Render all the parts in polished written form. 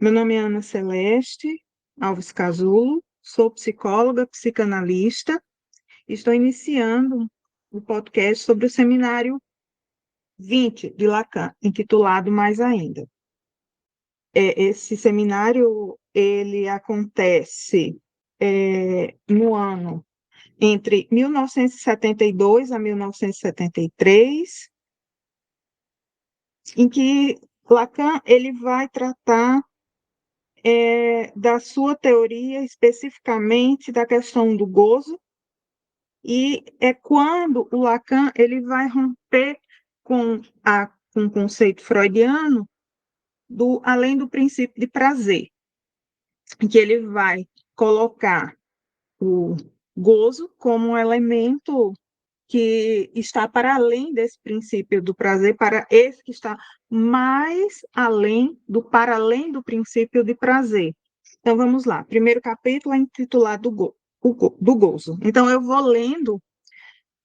Meu nome é Ana Celeste Alves Casulo, sou psicóloga, psicanalista, e estou iniciando o podcast sobre o seminário 20 de Lacan, intitulado Mais Ainda. Esse seminário ele acontece no ano entre 1972 a 1973, em que Lacan ele vai tratar da sua teoria, especificamente da questão do gozo, e é quando o Lacan ele vai romper com o conceito freudiano do além do princípio de prazer, em que ele vai colocar o gozo como um elemento que está para além desse princípio do prazer, para esse que está mais além para além do princípio de prazer. Então, vamos lá. Primeiro capítulo é intitulado do gozo. Então, eu vou lendo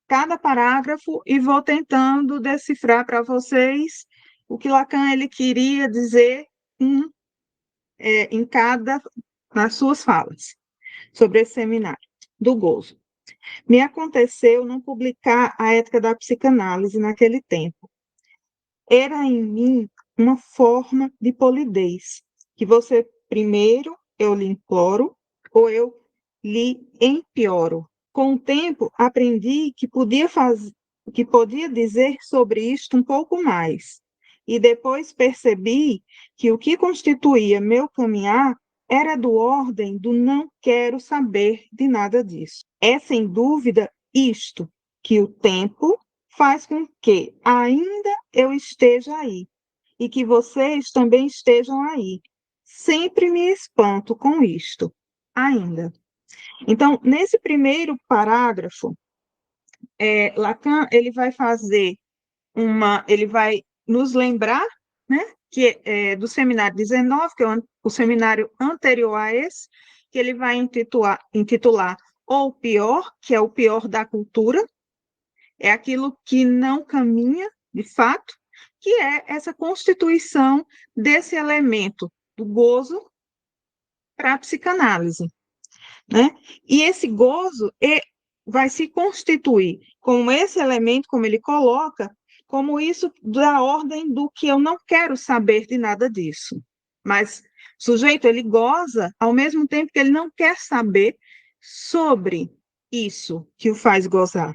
cada parágrafo e vou tentando decifrar para vocês o que Lacan ele queria dizer em nas suas falas sobre esse seminário do gozo. Me aconteceu não publicar a Ética da Psicanálise naquele tempo. Era em mim uma forma de polidez, que você primeiro eu lhe imploro, ou eu lhe empeoro. Com o tempo, aprendi que podia dizer sobre isto um pouco mais, e depois percebi que o que constituía meu caminhar era do ordem do não quero saber de nada disso. É, sem dúvida, isto que o tempo faz com que ainda eu esteja aí, e que vocês também estejam aí. Sempre me espanto com isto, ainda. Então, nesse primeiro parágrafo, Lacan ele vai ele vai nos lembrar, né, que do seminário 19, que é o seminário anterior a esse, que ele vai intitular O Pior, que é o pior da cultura, é aquilo que não caminha, de fato, que é essa constituição desse elemento do gozo para a psicanálise, né? E esse gozo vai se constituir como esse elemento, como ele coloca, como isso da ordem do que eu não quero saber de nada disso. Mas o sujeito, ele goza ao mesmo tempo que ele não quer saber sobre isso que o faz gozar.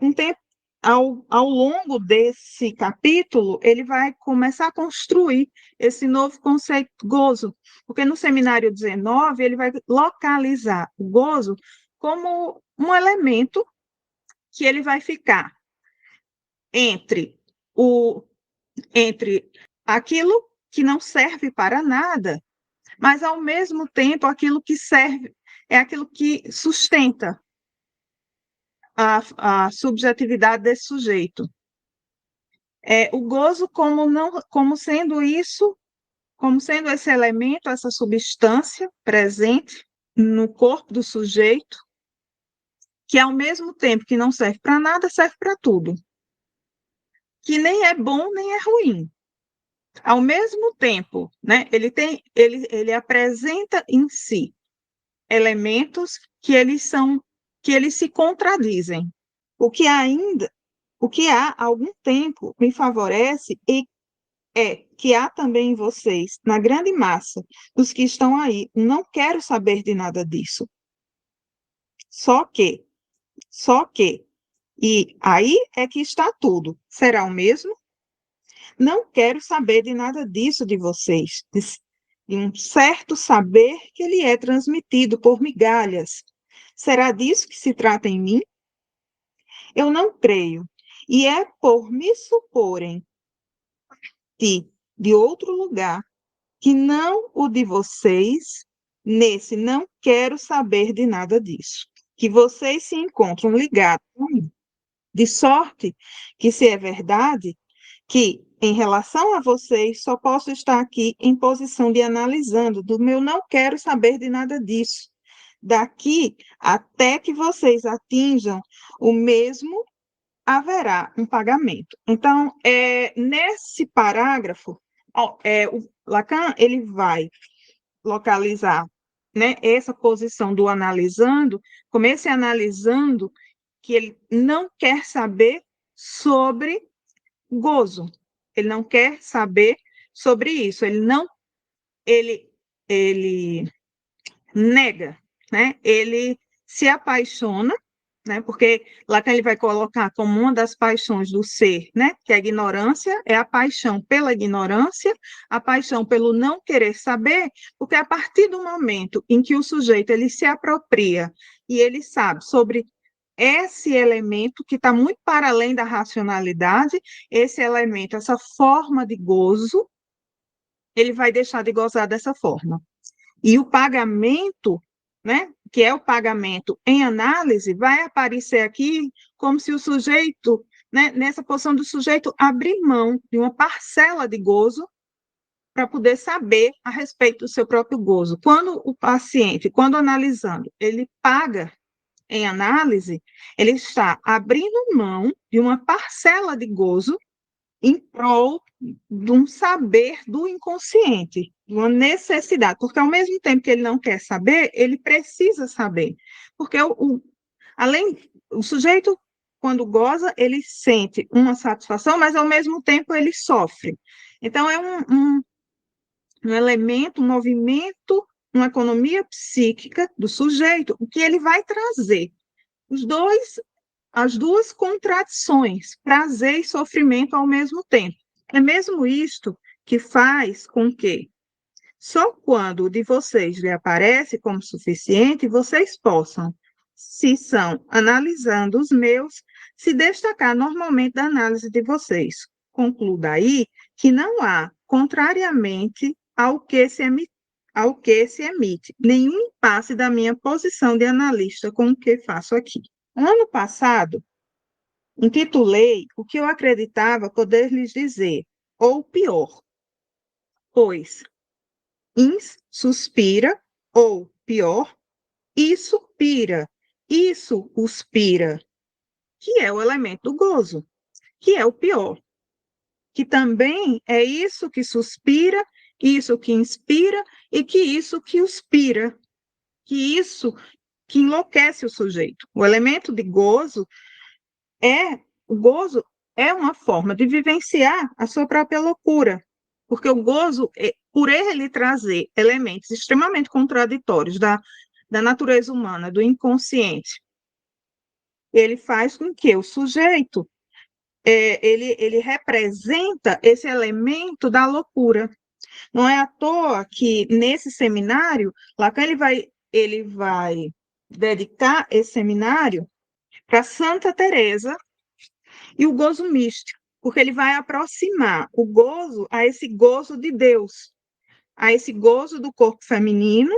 Um tempo, ao longo desse capítulo, ele vai começar a construir esse novo conceito de gozo, porque no seminário 19 ele vai localizar o gozo como um elemento que ele vai ficar entre, entre aquilo que não serve para nada, mas ao mesmo tempo aquilo que serve, é aquilo que sustenta a subjetividade desse sujeito. O gozo como sendo isso, como sendo esse elemento, essa substância presente no corpo do sujeito, que ao mesmo tempo que não serve para nada, serve para tudo. Que nem é bom, nem é ruim. Ao mesmo tempo, né, ele apresenta em si elementos que eles se contradizem. O que há algum tempo me favorece é que há também em vocês, na grande massa dos que estão aí, não quero saber de nada disso. Só que, e aí é que está tudo. Será o mesmo? Não quero saber de nada disso de vocês, de um certo saber que lhe é transmitido por migalhas. Será disso que se trata em mim? Eu não creio, e é por me suporem de outro lugar que não o de vocês, nesse não quero saber de nada disso, que vocês se encontram ligados a mim. De sorte que, se é verdade, que, em relação a vocês, só posso estar aqui em posição de analisando do meu não quero saber de nada disso. Daqui até que vocês atinjam o mesmo, haverá um pagamento. Então, nesse parágrafo, Lacan ele vai localizar, né, essa posição do analisando, como esse analisando que ele não quer saber sobre gozo, ele não quer saber sobre isso, ele, ele nega, né? Ele se apaixona, né? Porque Lacan ele vai colocar como uma das paixões do ser, né? Que a ignorância é a paixão pela ignorância, a paixão pelo não querer saber, porque a partir do momento em que o sujeito ele se apropria e ele sabe sobre esse elemento que está muito para além da racionalidade, esse elemento, essa forma de gozo, ele vai deixar de gozar dessa forma. E o pagamento, né, que é o pagamento em análise, vai aparecer aqui como se o sujeito, né, nessa posição do sujeito, abrir mão de uma parcela de gozo para poder saber a respeito do seu próprio gozo. Quando o paciente, quando analisando, ele paga em análise, ele está abrindo mão de uma parcela de gozo em prol de um saber do inconsciente, de uma necessidade, porque ao mesmo tempo que ele não quer saber, ele precisa saber, porque além, o sujeito, quando goza, ele sente uma satisfação, mas ao mesmo tempo ele sofre. Então, é um elemento, um movimento, uma economia psíquica do sujeito, o que ele vai trazer. As duas contradições, prazer e sofrimento ao mesmo tempo. É mesmo isto que faz com que, só quando o de vocês lhe aparece como suficiente, vocês possam, se são analisando os meus, se destacar normalmente da análise de vocês. Concluo daí que não há, contrariamente ao que se emite, nenhum impasse da minha posição de analista com o que faço aqui. Ano passado, intitulei o que eu acreditava poder lhes dizer, ou pior, pois ins suspira, ou pior, isso pira, isso uspira, que é o elemento do gozo, que é o pior, que também é isso que suspira, isso que inspira e que isso que uspira, que isso que enlouquece o sujeito. O elemento de gozo o gozo é uma forma de vivenciar a sua própria loucura, porque o gozo, por ele trazer elementos extremamente contraditórios da natureza humana, do inconsciente, ele faz com que o sujeito ele representa esse elemento da loucura. Não é à toa que nesse seminário, Lacan ele vai dedicar esse seminário para Santa Teresa e o gozo místico, porque ele vai aproximar o gozo a esse gozo de Deus, a esse gozo do corpo feminino,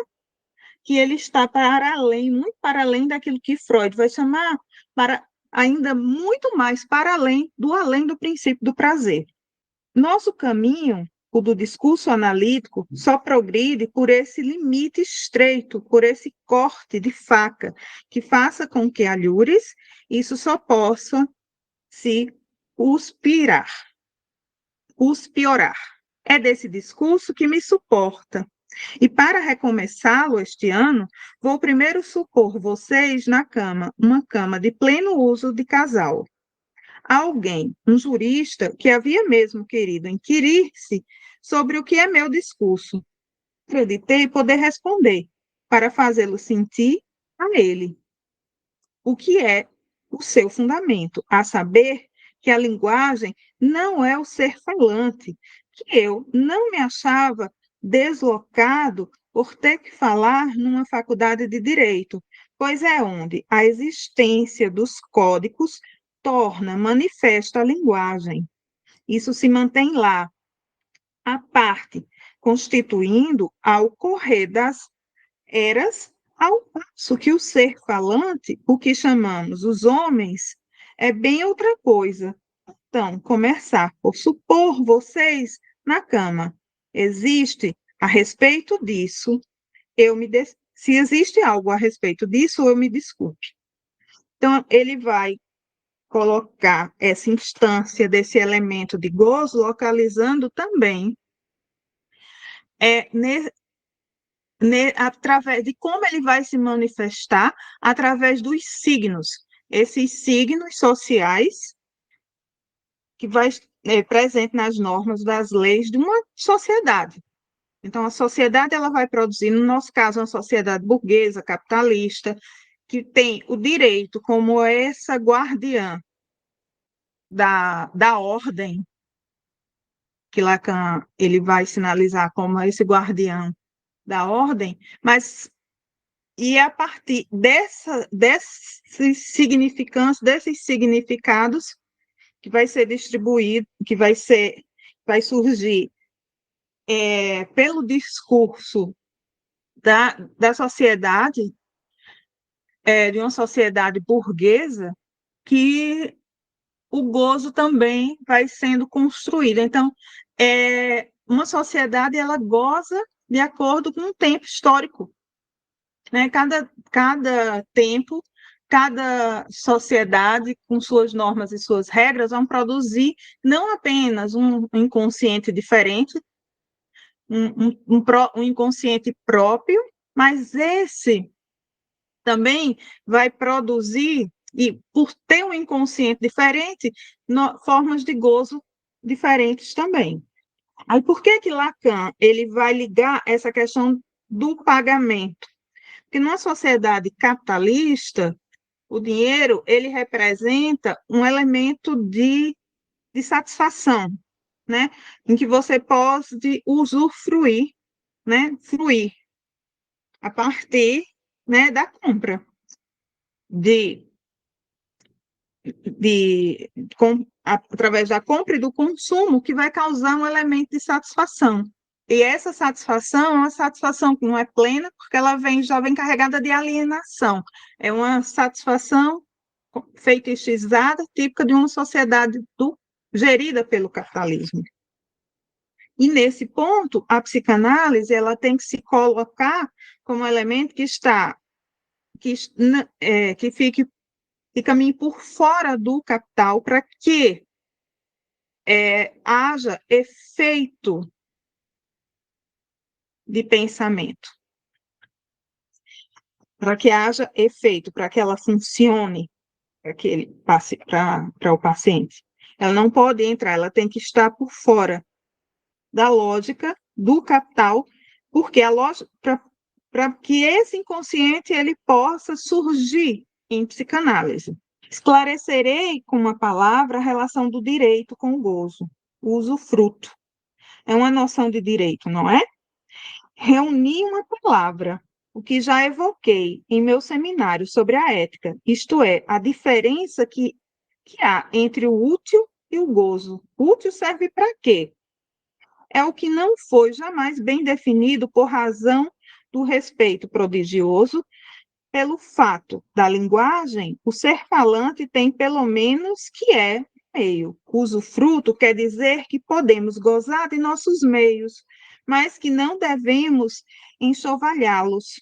que ele está para além, muito para além daquilo que Freud vai chamar para ainda muito mais para além do princípio do prazer. Nosso caminho, o do discurso analítico, só progride por esse limite estreito, por esse corte de faca, que faça com que alhures isso só possa se uspiorar. É desse discurso que me suporta. E para recomeçá-lo este ano, vou primeiro supor vocês na cama, uma cama de pleno uso de casal. Alguém, um jurista, que havia mesmo querido inquirir-se sobre o que é meu discurso. Acreditei poder responder, para fazê-lo sentir a ele o que é o seu fundamento, a saber que a linguagem não é o ser falante, que eu não me achava deslocado por ter que falar numa faculdade de direito, pois é onde a existência dos códigos torna manifesta a linguagem. Isso se mantém lá, à parte, constituindo, ao correr das eras, ao passo que o ser falante, o que chamamos os homens, é bem outra coisa. Então, começar por supor vocês na cama. Existe a respeito disso, se existe algo a respeito disso, eu me desculpe. Então, ele vai colocar essa instância desse elemento de gozo, localizando também através de como ele vai se manifestar através dos signos, esses signos sociais que vai presente nas normas das leis de uma sociedade. Então, a sociedade ela vai produzir, no nosso caso, uma sociedade burguesa, capitalista, que tem o direito como essa guardiã da ordem, que Lacan ele vai sinalizar como esse guardião da ordem, mas e a partir desses significantes, desses significados, que vai ser distribuído, vai surgir pelo discurso da sociedade, de uma sociedade burguesa, que o gozo também vai sendo construído. Então, uma sociedade ela goza de acordo com um tempo histórico, né? Cada tempo, cada sociedade, com suas normas e suas regras, vão produzir não apenas um inconsciente diferente, um inconsciente próprio, mas esse também vai produzir, e por ter um inconsciente diferente, formas de gozo diferentes também. Aí por que Lacan ele vai ligar essa questão do pagamento? Porque numa sociedade capitalista, o dinheiro ele representa um elemento de satisfação, né? Em que você pode usufruir, né? Fruir a partir, né, da compra de, através da compra e do consumo, que vai causar um elemento de satisfação. E essa satisfação é uma satisfação que não é plena, porque ela já vem carregada de alienação. É uma satisfação fetichizada, típica de uma sociedade gerida pelo capitalismo. E nesse ponto, a psicanálise ela tem que se colocar como um elemento que fique e caminhe por fora do capital para que haja efeito de pensamento, para que haja efeito, para que ela funcione para o paciente. Ela não pode entrar, ela tem que estar por fora da lógica do capital, porque a lógica para que esse inconsciente ele possa surgir em psicanálise. Esclarecerei com uma palavra a relação do direito com o gozo, o usufruto. É uma noção de direito, não é? Reuni uma palavra, o que já evoquei em meu seminário sobre a ética, isto é, a diferença que há entre o útil e o gozo. O útil serve para quê? É o que não foi jamais bem definido por razão do respeito prodigioso pelo fato da linguagem, o ser falante tem pelo menos que é meio. Usufruto quer dizer que podemos gozar de nossos meios, mas que não devemos enxovalhá-los.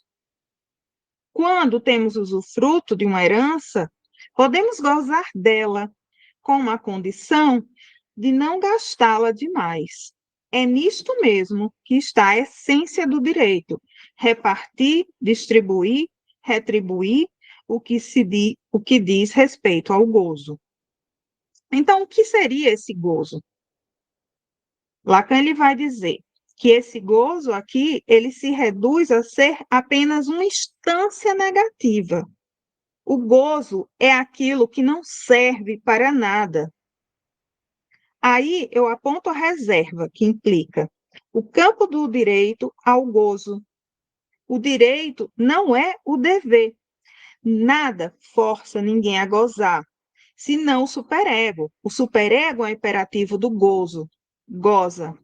Quando temos usufruto de uma herança, podemos gozar dela, com uma condição de não gastá-la demais. É nisto mesmo que está a essência do direito: repartir, distribuir, retribuir o que diz respeito ao gozo. Então, o que seria esse gozo? Lacan ele vai dizer que esse gozo aqui, ele se reduz a ser apenas uma instância negativa. O gozo é aquilo que não serve para nada. Aí eu aponto a reserva, que implica o campo do direito ao gozo. O direito não é o dever. Nada força ninguém a gozar, senão o superego. O superego é o imperativo do gozo. Goza.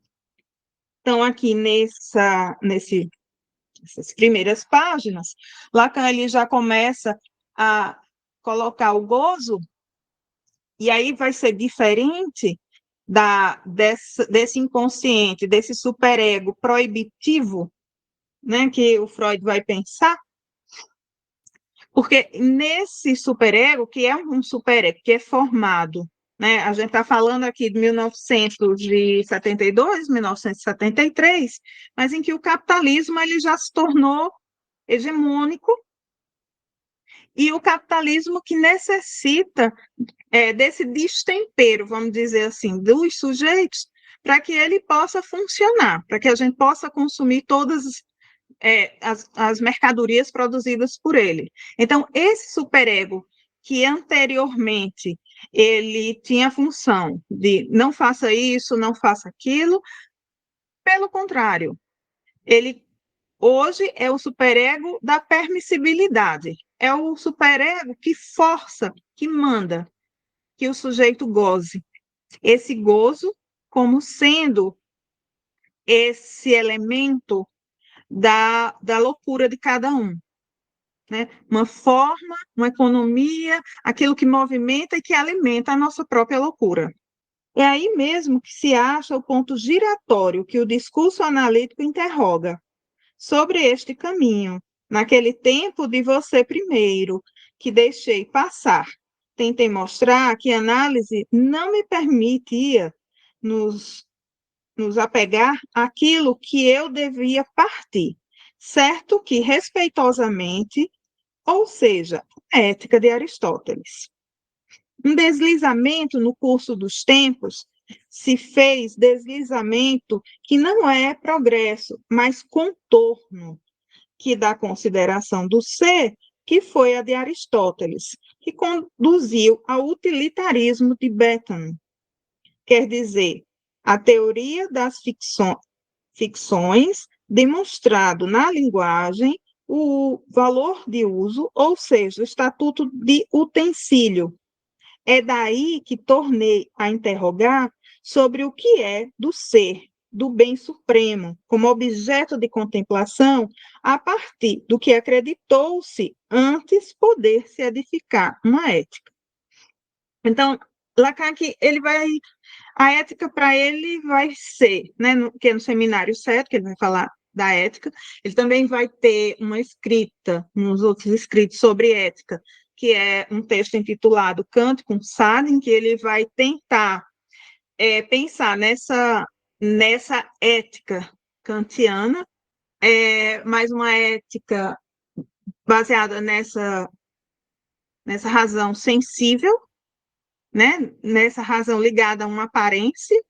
Então, aqui nessas primeiras páginas, Lacan ele já começa a colocar o gozo, e aí vai ser diferente desse inconsciente, desse superego proibitivo, né, que o Freud vai pensar, porque nesse superego, que é um superego que é formado né? A gente está falando aqui de 1972, 1973, mas em que o capitalismo ele já se tornou hegemônico e o capitalismo que necessita desse destempero, vamos dizer assim, dos sujeitos para que ele possa funcionar, para que a gente possa consumir todas as mercadorias produzidas por ele. Então, esse superego que anteriormente ele tinha a função de não faça isso, não faça aquilo, pelo contrário, ele hoje é o superego da permissibilidade, é o superego que força, que manda que o sujeito goze. Esse gozo como sendo esse elemento da loucura de cada um. Né? Uma forma, uma economia, aquilo que movimenta e que alimenta a nossa própria loucura. É aí mesmo que se acha o ponto giratório que o discurso analítico interroga sobre este caminho. Naquele tempo de você primeiro, que deixei passar, tentei mostrar que a análise não me permitia nos apegar àquilo que eu devia partir, certo que respeitosamente, ou seja, a ética de Aristóteles. Um deslizamento no curso dos tempos se fez deslizamento que não é progresso, mas contorno, que dá consideração do ser, que foi a de Aristóteles, que conduziu ao utilitarismo de Bentham, quer dizer, a teoria das ficções, demonstrado na linguagem o valor de uso, ou seja, o estatuto de utensílio. É daí que tornei a interrogar sobre o que é do ser, do bem supremo, como objeto de contemplação, a partir do que acreditou-se antes poder se edificar uma ética. Então, Lacan que ele vai a ética para ele vai ser, né, que é no seminário 7, que ele vai falar da ética, ele também vai ter uma escrita, uns outros escritos sobre ética, que é um texto intitulado Kant com Sade, em que ele vai tentar pensar nessa ética kantiana, mais uma ética baseada nessa razão sensível, né, nessa razão ligada a uma aparência,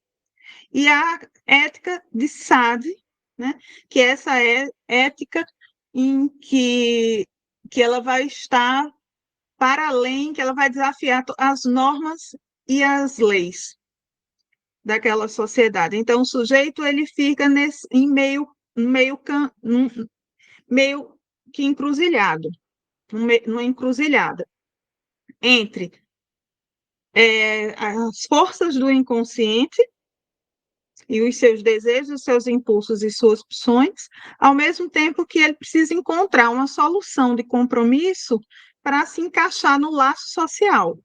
e a ética de Sade, né? Que essa é ética em que ela vai estar para além, que ela vai desafiar as normas e as leis daquela sociedade. Então, o sujeito ele fica em meio que encruzilhado, numa encruzilhada entre as forças do inconsciente e os seus desejos, os seus impulsos e suas opções, ao mesmo tempo que ele precisa encontrar uma solução de compromisso para se encaixar no laço social.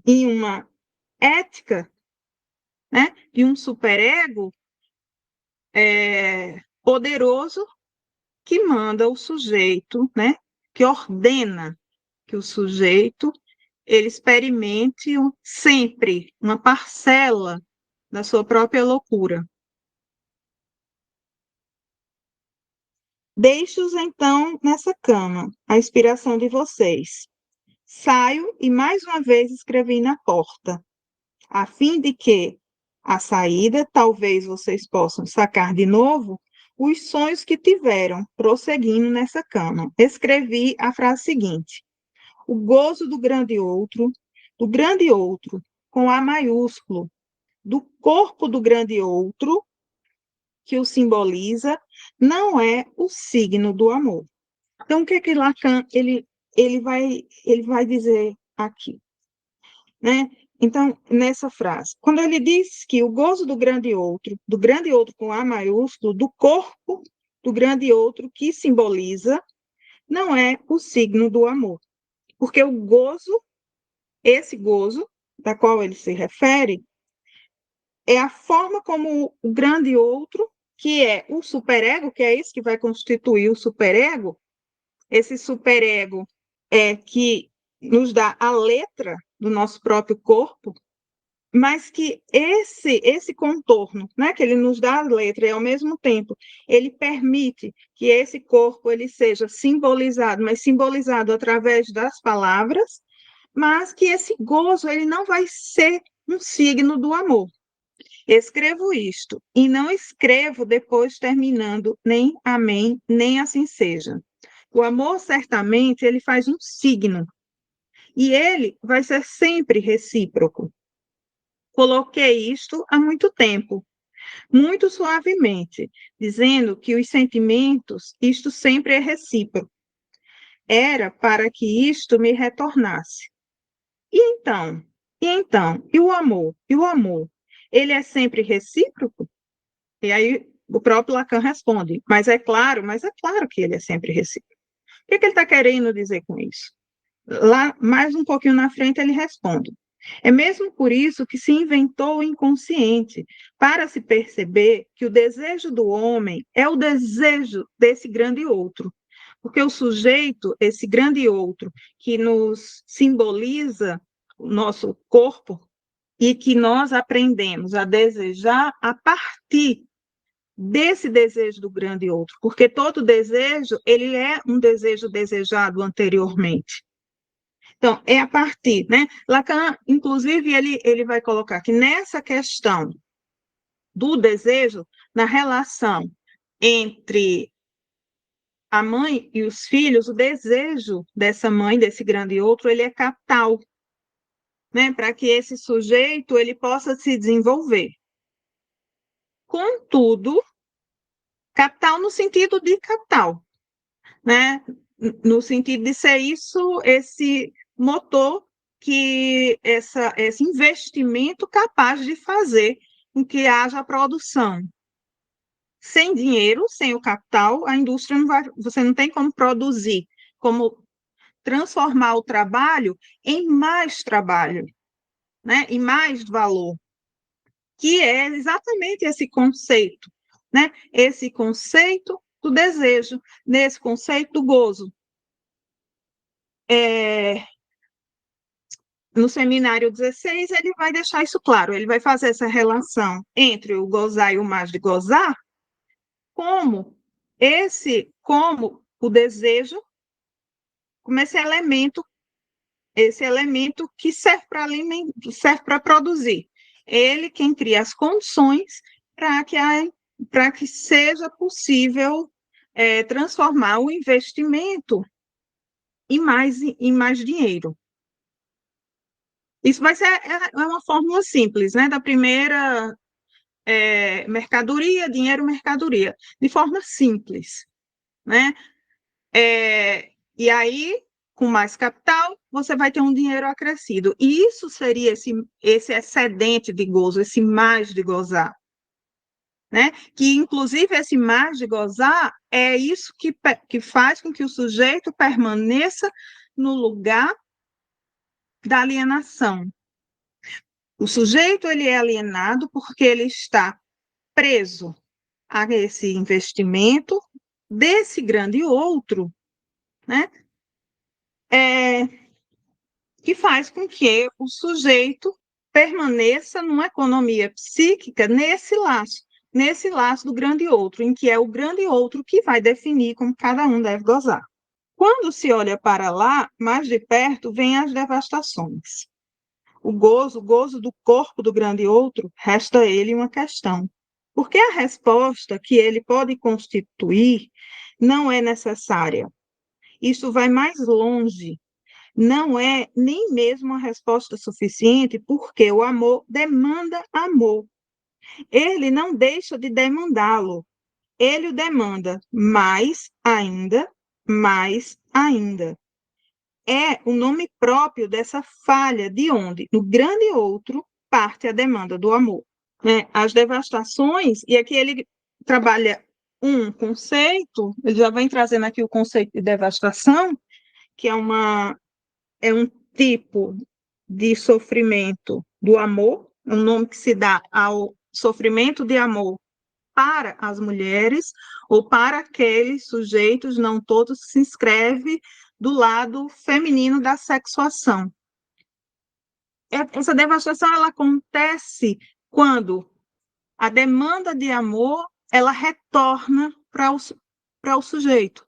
E uma ética, né, de um superego poderoso que manda o sujeito, né, que ordena que o sujeito ele experimente sempre uma parcela da sua própria loucura. Deixo-os então nessa cama, a inspiração de vocês. Saio e mais uma vez escrevi na porta, a fim de que, à saída, talvez vocês possam sacar de novo os sonhos que tiveram, prosseguindo nessa cama. Escrevi a frase seguinte: o gozo do grande outro, com A maiúsculo, do corpo do grande outro, que o simboliza, não é o signo do amor. Então, o que é que Lacan ele vai dizer aqui? Né? Então, nessa frase, quando ele diz que o gozo do grande outro com A maiúsculo, do corpo do grande outro que simboliza, não é o signo do amor. Porque o gozo, esse gozo, da qual ele se refere, é a forma como o grande outro, que é o superego, que é isso que vai constituir o superego, esse superego que nos dá a letra do nosso próprio corpo, mas que esse contorno, né, que ele nos dá a letra e ao mesmo tempo ele permite que esse corpo ele seja simbolizado, mas simbolizado através das palavras, mas que esse gozo ele não vai ser um signo do amor. Escrevo isto e não escrevo depois terminando nem amém, nem assim seja. O amor certamente ele faz um signo e ele vai ser sempre recíproco. Coloquei isto há muito tempo, muito suavemente, dizendo que os sentimentos, isto sempre é recíproco. Era para que isto me retornasse. E então? E então? E o amor? E o amor? Ele é sempre recíproco? E aí o próprio Lacan responde, mas é claro que ele é sempre recíproco. O que ele está querendo dizer com isso? Lá, mais um pouquinho na frente, ele responde. É mesmo por isso que se inventou o inconsciente, para se perceber que o desejo do homem é o desejo desse grande outro. Porque o sujeito, esse grande outro, que nos simboliza o nosso corpo e que nós aprendemos a desejar a partir desse desejo do grande outro, porque todo desejo, ele é um desejo desejado anteriormente. Então, é a partir, né? Lacan, inclusive, ele vai colocar que nessa questão do desejo, na relação entre a mãe e os filhos, o desejo dessa mãe, desse grande outro, ele é capital, né? Para que esse sujeito ele possa se desenvolver. Contudo, capital no sentido de capital, né? No sentido de ser isso, esse motor que esse investimento capaz de fazer com que haja produção. Sem dinheiro, sem o capital, a indústria não vai, você não tem como produzir, como transformar o trabalho em mais trabalho, né? Em mais valor, que é exatamente esse conceito, né? Esse conceito do desejo, nesse conceito do gozo. No seminário 16, ele vai deixar isso claro, ele vai fazer essa relação entre o gozar e o mais de gozar, como o desejo, como esse elemento que serve para alimentar, serve para produzir. Ele quem cria as condições para que seja possível transformar o investimento em mais dinheiro. Isso vai ser uma fórmula simples, né? Da primeira mercadoria, dinheiro, mercadoria, de forma simples, né? E aí, com mais capital, você vai ter um dinheiro acrescido. E isso seria esse excedente de gozo, esse mais de gozar, né? Que, inclusive, esse mais de gozar é isso que faz com que o sujeito permaneça no lugar da alienação. O sujeito ele é alienado porque ele está preso a esse investimento desse grande outro, né? Que faz com que o sujeito permaneça numa economia psíquica nesse laço do grande outro, em que é o grande outro que vai definir como cada um deve gozar. Quando se olha para lá, mais de perto, vêm as devastações. O gozo do corpo do grande outro, resta a ele uma questão. Porque a resposta que ele pode constituir não é necessária. Isso vai mais longe. Não é nem mesmo uma resposta suficiente, porque o amor demanda amor. Ele não deixa de demandá-lo. Ele o demanda mais ainda, mais ainda. É o nome próprio dessa falha de onde, no grande outro, parte a demanda do amor. Né? As devastações, e aqui ele trabalha um conceito, ele já vem trazendo aqui o conceito de devastação, que é um tipo de sofrimento do amor, um nome que se dá ao sofrimento de amor para as mulheres ou para aqueles sujeitos, não todos, que se inscreve do lado feminino da sexuação. Essa devastação ela acontece quando a demanda de amor ela retorna para o sujeito.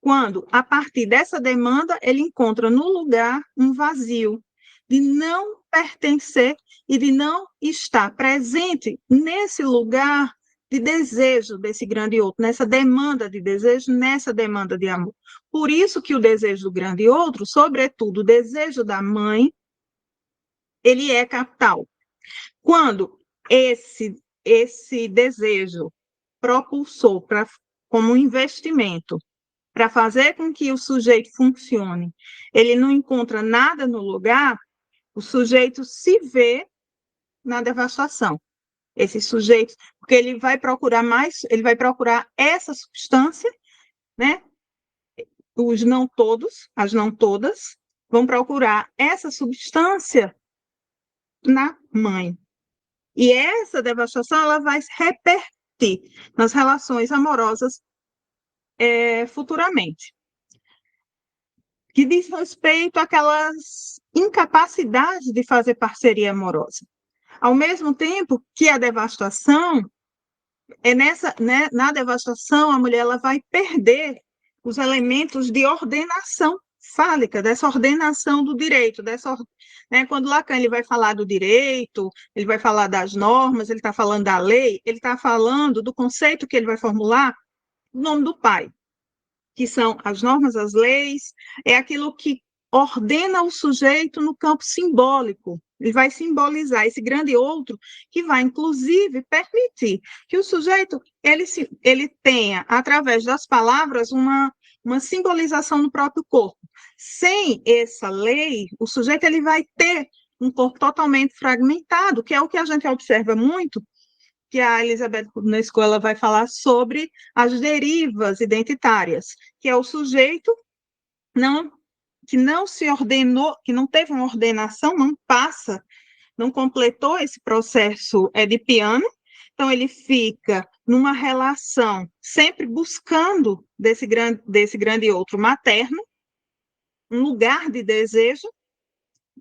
Quando, a partir dessa demanda, ele encontra no lugar um vazio de não pertencer e de não estar presente nesse lugar de desejo desse grande outro, nessa demanda de desejo, nessa demanda de amor. Por isso que o desejo do grande outro, sobretudo o desejo da mãe, ele é capital. Quando esse desejo propulsou como um investimento para fazer com que o sujeito funcione, ele não encontra nada no lugar, o sujeito se vê na devastação. Esse sujeito, porque ele vai procurar essa substância, né? Os não todos, as não todas, vão procurar essa substância na mãe. E essa devastação ela vai se repercutir nas relações amorosas futuramente. Que diz respeito àquelas incapacidades de fazer parceria amorosa. Ao mesmo tempo que a devastação, na devastação, a mulher ela vai perder os elementos de ordenação fálica, dessa ordenação do direito, quando Lacan ele vai falar do direito, ele vai falar das normas, ele está falando da lei, ele está falando do conceito que ele vai formular no nome do pai, que são as normas, as leis, é aquilo que ordena o sujeito no campo simbólico. Ele vai simbolizar esse grande outro que vai, inclusive, permitir que o sujeito ele tenha, através das palavras, uma simbolização no próprio corpo. Sem essa lei, o sujeito ele vai ter um corpo totalmente fragmentado, que é o que a gente observa muito, que a Elizabeth na escola vai falar sobre as derivas identitárias, que é o sujeito que não se ordenou, que não teve uma ordenação, não completou esse processo edipiano, então ele fica numa relação sempre buscando desse grande outro materno, um lugar de desejo,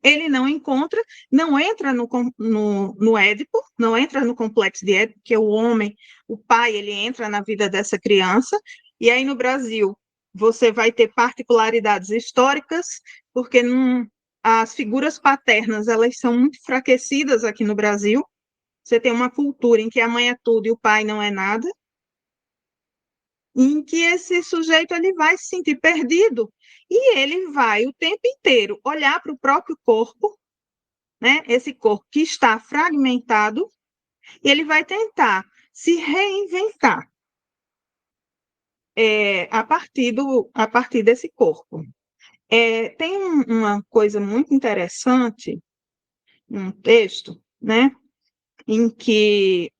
ele não encontra, não entra no Édipo, não entra no complexo de Édipo, que é o homem, o pai, ele entra na vida dessa criança, e aí no Brasil você vai ter particularidades históricas, porque as figuras paternas, elas são muito enfraquecidas aqui no Brasil, você tem uma cultura em que a mãe é tudo e o pai não é nada, em que esse sujeito ele vai se sentir perdido, e ele vai o tempo inteiro olhar para o próprio corpo, né? Esse corpo que está fragmentado, e ele vai tentar se reinventar a partir desse corpo. Tem uma coisa muito interessante, um texto, né? em que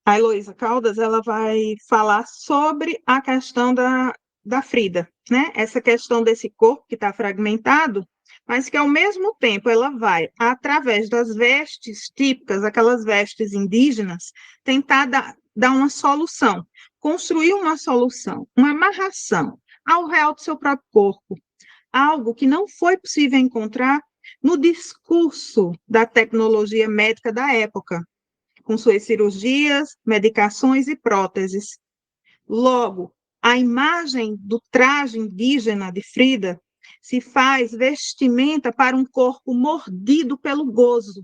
a Heloísa Caldas ela vai falar sobre a questão da Frida, né? Essa questão desse corpo que está fragmentado, mas que, ao mesmo tempo, ela vai, através das vestes típicas, aquelas vestes indígenas, tentar dar uma solução, construir uma solução, uma amarração ao real do seu próprio corpo, algo que não foi possível encontrar no discurso da tecnologia médica da época, com suas cirurgias, medicações e próteses. Logo, a imagem do traje indígena de Frida se faz vestimenta para um corpo mordido pelo gozo,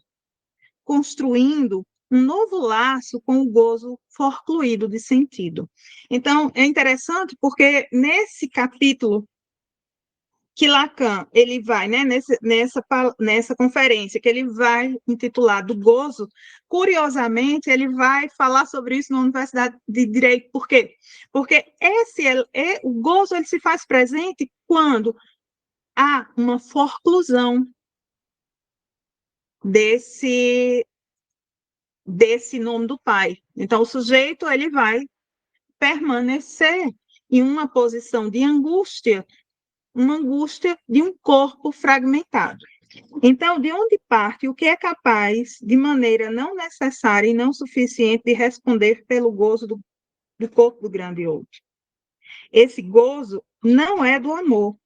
construindo um novo laço com o gozo forcluído de sentido. Então, é interessante porque nesse capítulo que Lacan ele vai, né, nessa conferência que ele vai intitular do gozo, curiosamente ele vai falar sobre isso na Universidade de Direito. Por quê? Porque o gozo ele se faz presente quando há uma forclusão desse nome do pai. Então o sujeito ele vai permanecer em uma posição de angústia, uma angústia de um corpo fragmentado. Então, de onde parte o que é capaz, de maneira não necessária e não suficiente, de responder pelo gozo do corpo do grande outro? Esse gozo não é do amor.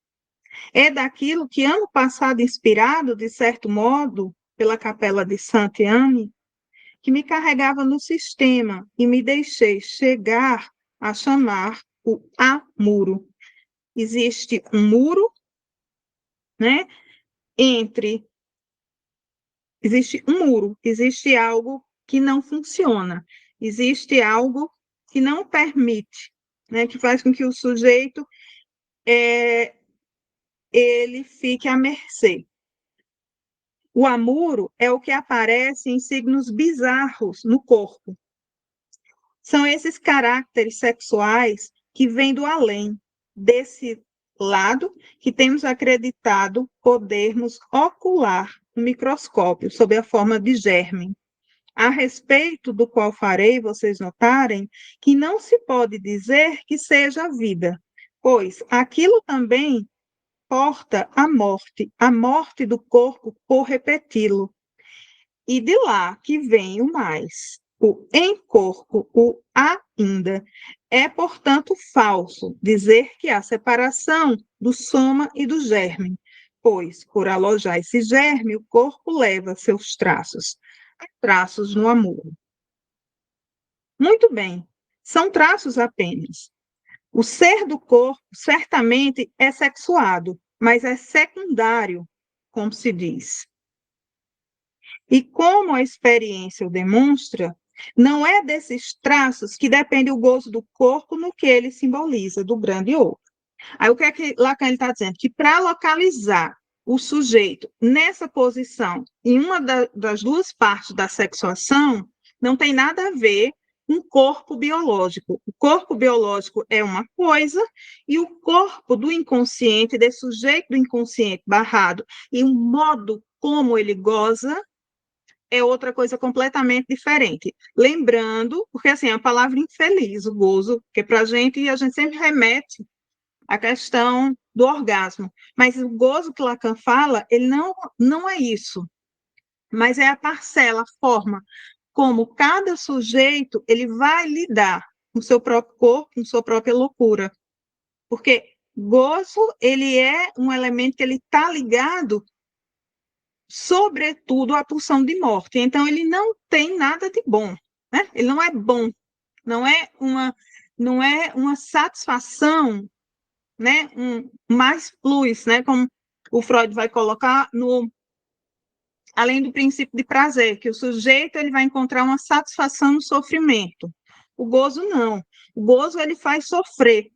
É daquilo que, ano passado, inspirado, de certo modo, pela capela de Saint-Anne, que me carregava no sistema e me deixei chegar a chamar o amuro. Existe um muro, né, entre existe um muro, existe algo que não funciona, existe algo que não permite, né, que faz com que o sujeito ele fique à mercê. O amuro é o que aparece em signos bizarros no corpo. São esses caracteres sexuais que vêm do além, desse lado que temos acreditado podermos ocular no microscópio, sob a forma de germe, a respeito do qual farei vocês notarem que não se pode dizer que seja vida, pois aquilo também porta a morte do corpo por repeti-lo. E de lá que vem o mais, o em corpo, o ainda. É, portanto, falso dizer que há separação do soma e do germe, pois, por alojar esse germe, o corpo leva seus traços, traços no amor. Muito bem, são traços apenas. O ser do corpo certamente é sexuado, mas é secundário, como se diz. E como a experiência o demonstra, não é desses traços que depende o gozo do corpo no que ele simboliza, do grande outro. Aí o que é que Lacan está dizendo? Que para localizar o sujeito nessa posição, em uma das duas partes da sexuação, não tem nada a ver com o corpo biológico. O corpo biológico é uma coisa e o corpo do inconsciente, desse sujeito do inconsciente barrado, e o modo como ele goza é outra coisa completamente diferente. Lembrando, porque assim, a palavra infeliz, o gozo, que para a gente sempre remete à questão do orgasmo. Mas o gozo que Lacan fala, ele não é isso, mas é a parcela, a forma como cada sujeito ele vai lidar com o seu próprio corpo, com sua própria loucura. Porque gozo, ele é um elemento que ele está ligado sobretudo a pulsão de morte. Então, ele não tem nada de bom, né? Ele não é bom, não é não é uma satisfação, né? Mais plus, né? Como o Freud vai colocar no além do princípio de prazer, que o sujeito ele vai encontrar uma satisfação no sofrimento. O gozo não. O gozo ele faz sofrer,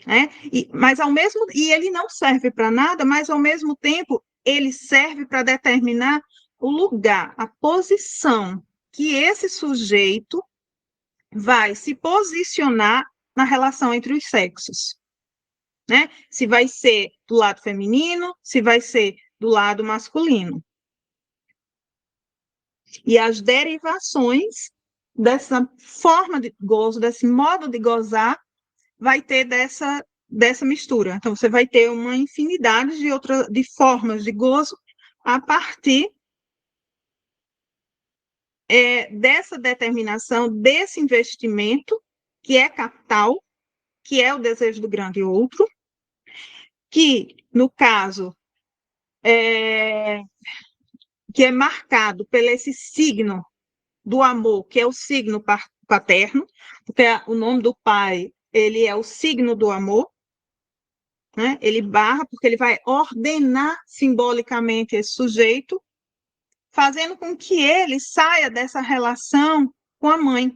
né? Mas ao mesmo e ele não serve para nada, mas ao mesmo tempo ele serve para determinar o lugar, a posição que esse sujeito vai se posicionar na relação entre os sexos, né? Se vai ser do lado feminino, se vai ser do lado masculino. E as derivações dessa forma de gozo, desse modo de gozar, vai ter dessa mistura. Então, você vai ter uma infinidade de formas de gozo a partir dessa determinação, desse investimento, que é capital, que é o desejo do grande outro, que, no caso, que é marcado pelo esse signo do amor, que é o signo paterno, porque o nome do pai ele é o signo do amor, né? Ele barra porque ele vai ordenar simbolicamente esse sujeito, fazendo com que ele saia dessa relação com a mãe.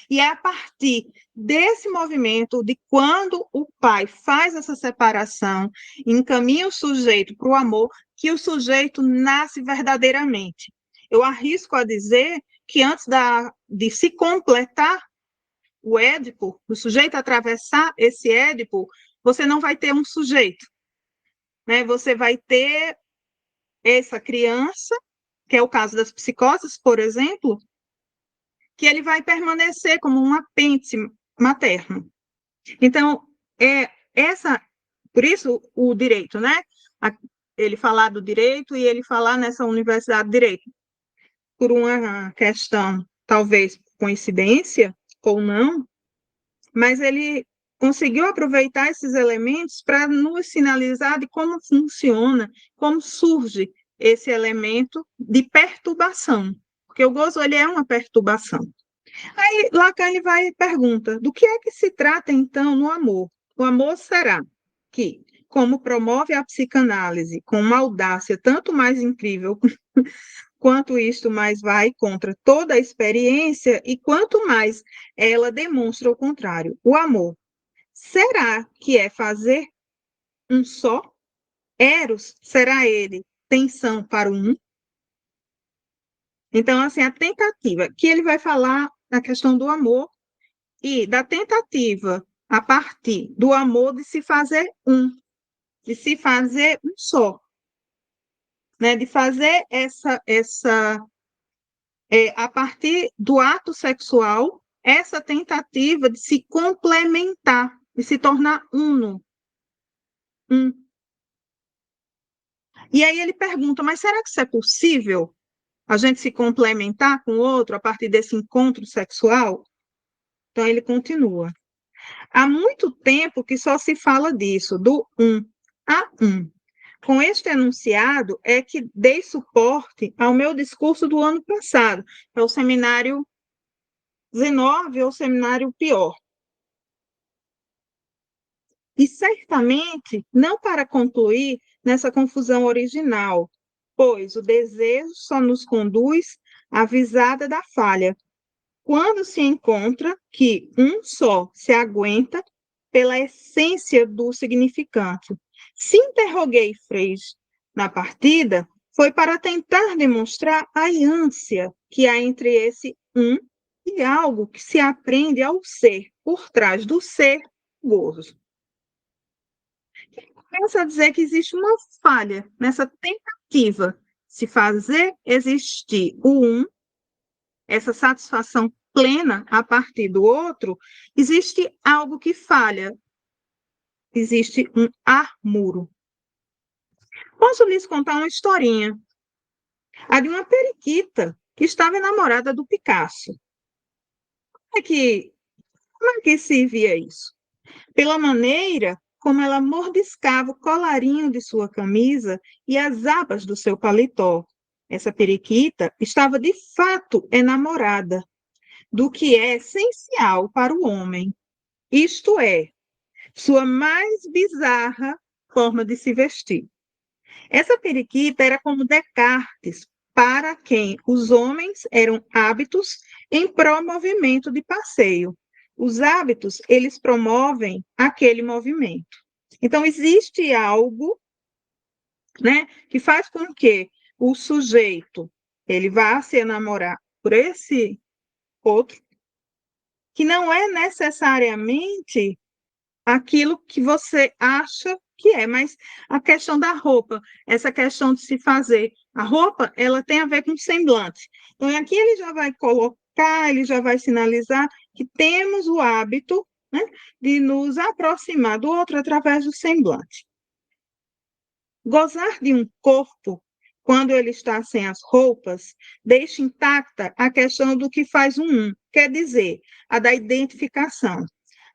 E é a partir desse movimento, de quando o pai faz essa separação, encaminha o sujeito para o amor, que o sujeito nasce verdadeiramente. Eu arrisco a dizer que antes de se completar o Édipo, o sujeito atravessar esse Édipo, você não vai ter um sujeito, né? Você vai ter essa criança, que é o caso das psicoses, por exemplo, que ele vai permanecer como um apêndice materno. Então, por isso o direito, né? Ele falar do direito e ele falar nessa universidade de direito, por uma questão, talvez coincidência ou não, mas ele conseguiu aproveitar esses elementos para nos sinalizar de como funciona, como surge esse elemento de perturbação, porque o gozo ele é uma perturbação. Aí Lacan ele vai e pergunta, do que é que se trata então no amor? O amor será que, como promove a psicanálise com uma audácia tanto mais incrível quanto isto mais vai contra toda a experiência e quanto mais ela demonstra o contrário, o amor. Será que é fazer um só? Eros, será ele tensão para o um? Então, assim, a tentativa, que ele vai falar na questão do amor e da tentativa a partir do amor de se fazer um, de se fazer um só, né? De fazer a partir do ato sexual, essa tentativa de se complementar, de se tornar uno, um. E aí ele pergunta, mas será que isso é possível? A gente se complementar com o outro a partir desse encontro sexual? Então ele continua. Há muito tempo que só se fala disso, do um a um. Com este enunciado é que dei suporte ao meu discurso do ano passado, é o seminário 19, ou seminário pior. E certamente não para concluir nessa confusão original, pois o desejo só nos conduz à visada da falha, quando se encontra que um só se aguenta pela essência do significante. Se interroguei Frege na partida, foi para tentar demonstrar a ânsia que há entre esse um e algo que se aprende ao ser, por trás do ser, gozo. Começa a dizer que existe uma falha nessa tentativa de se fazer existir o um, essa satisfação plena a partir do outro, existe algo que falha, existe um ar-muro. Posso lhes contar uma historinha, a de uma periquita que estava enamorada do Picasso. Como é que se via isso? Pela maneira como ela mordiscava o colarinho de sua camisa e as abas do seu paletó. Essa periquita estava de fato enamorada do que é essencial para o homem, isto é, sua mais bizarra forma de se vestir. Essa periquita era como Descartes, para quem os homens eram hábitos em pró-movimento de passeio. Os hábitos, eles promovem aquele movimento. Então, existe algo, né, que faz com que o sujeito ele vá se enamorar por esse outro, que não é necessariamente aquilo que você acha que é, mas a questão da roupa, essa questão de se fazer, a roupa, ela tem a ver com semblante. Então, aqui ele já vai colocar, ele já vai sinalizar que temos o hábito, né, de nos aproximar do outro através do semblante. Gozar de um corpo, quando ele está sem as roupas, deixa intacta a questão do que faz um, quer dizer, a da identificação.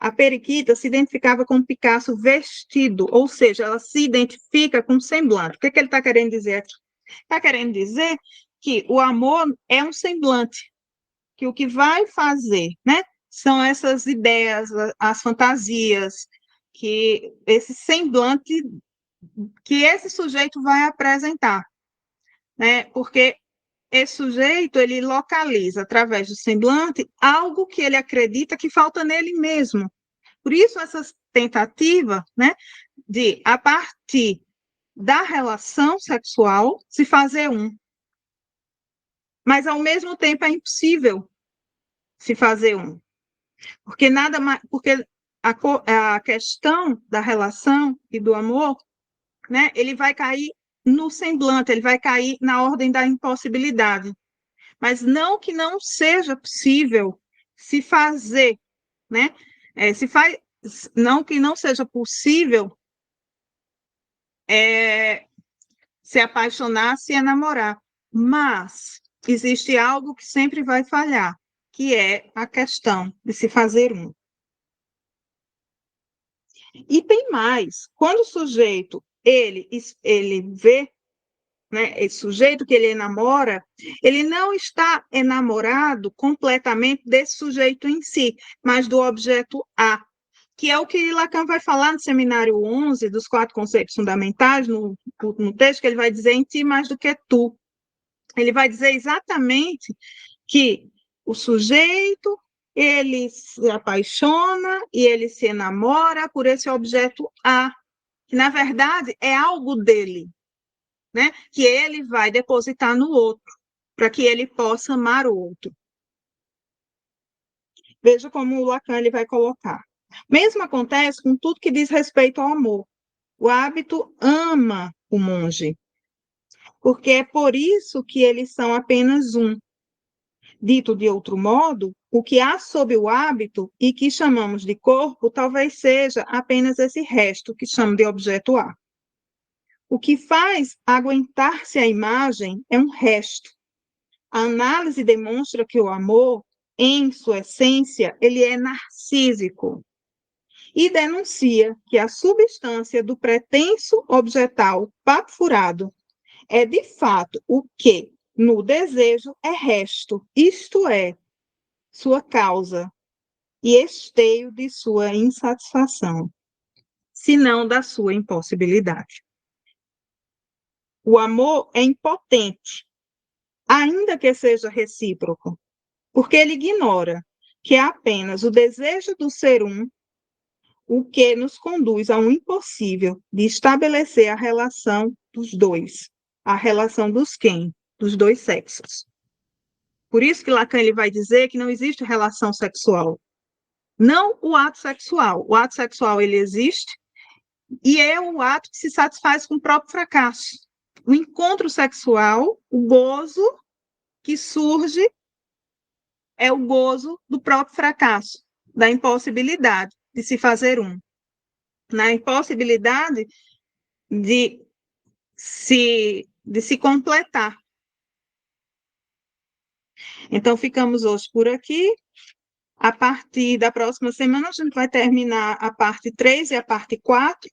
A periquita se identificava com Picasso vestido, ou seja, ela se identifica com semblante. O que ele está querendo dizer aqui? Está querendo dizer que o amor é um semblante, que o que vai fazer, né, são essas ideias, as fantasias, que esse semblante que esse sujeito vai apresentar, né? Porque esse sujeito ele localiza através do semblante algo que ele acredita que falta nele mesmo. Por isso essa tentativa, né, de a partir da relação sexual se fazer um. Mas ao mesmo tempo é impossível se fazer um, porque nada mais, porque a questão da relação e do amor, né, ele vai cair no semblante, ele vai cair na ordem da impossibilidade. Mas não que não seja possível se fazer, né? Não que não seja possível se apaixonar, se enamorar, mas existe algo que sempre vai falhar, que é a questão de se fazer um. E tem mais, quando o sujeito, ele vê, né, esse sujeito que ele enamora, ele não está enamorado completamente desse sujeito em si, mas do objeto A, que é o que Lacan vai falar no seminário 11, dos 4 conceitos fundamentais, no texto que ele vai dizer em ti mais do que tu. Ele vai dizer exatamente que o sujeito, ele se apaixona e ele se enamora por esse objeto A, que na verdade é algo dele, né? Que ele vai depositar no outro, para que ele possa amar o outro. Veja como o Lacan ele vai colocar. Mesmo acontece com tudo que diz respeito ao amor. O hábito ama o monge, porque é por isso que eles são apenas um. Dito de outro modo, o que há sob o hábito e que chamamos de corpo talvez seja apenas esse resto que chamo de objeto A. O que faz aguentar-se a imagem é um resto. A análise demonstra que o amor, em sua essência, ele é narcísico e denuncia que a substância do pretenso objetal papo furado é, de fato, o que, no desejo, é resto, isto é, sua causa e esteio de sua insatisfação, se não da sua impossibilidade. O amor é impotente, ainda que seja recíproco, porque ele ignora que é apenas o desejo do ser um o que nos conduz a um impossível de estabelecer a relação dos dois, a relação dos quem? Dos dois sexos. Por isso que Lacan ele vai dizer que não existe relação sexual. Não o ato sexual. O ato sexual ele existe e é o ato que se satisfaz com o próprio fracasso. O encontro sexual, o gozo que surge é o gozo do próprio fracasso, da impossibilidade de se fazer um, na impossibilidade de se completar. Então, ficamos hoje por aqui. A partir da próxima semana, a gente vai terminar a parte 3 e a parte 4,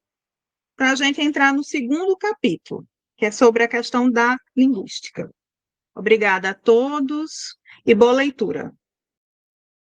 para a gente entrar no segundo capítulo, que é sobre a questão da linguística. Obrigada a todos e boa leitura.